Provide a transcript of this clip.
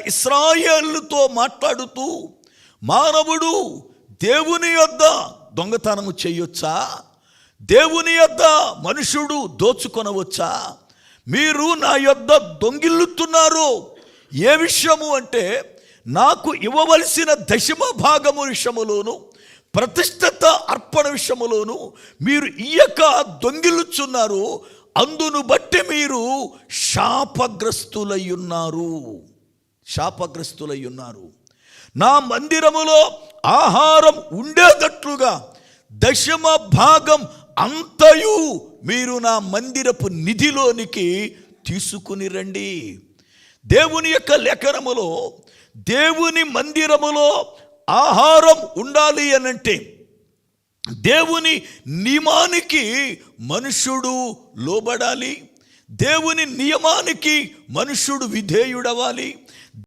ఇశ్రాయేలుతో మాట్లాడుతూ, మానవుడు దేవుని యొద్ద దొంగతనము చేయొచ్చా? దేవుని యొద్ద మనుషుడు దోచుకొనవచ్చా? మీరు నా యొద్ద దొంగిల్లుతున్నారు. ఏ విషయము అంటే, నాకు ఇవ్వవలసిన దశమ భాగము విషయములోను, ప్రతిష్ఠిత అర్పణ విషయములోను మీరు ఇయ్యక దొంగిల్లుచున్నారు. అందును బట్టి మీరు శాపగ్రస్తులయ్యున్నారు. నా మందిరములో ఆహారం ఉండేటట్లుగా దశమ భాగం అంతయు మీరు నా మందిరపు నిధిలోనికి తీసుకుని రండి. దేవుని యొక్క లేఖనములో దేవుని మందిరములో ఆహారం ఉండాలి అనంటే, దేవుని నియమానికి మనుష్యుడు లోబడాలి, దేవుని నియమానికి మనుష్యుడు విధేయుడవాలి.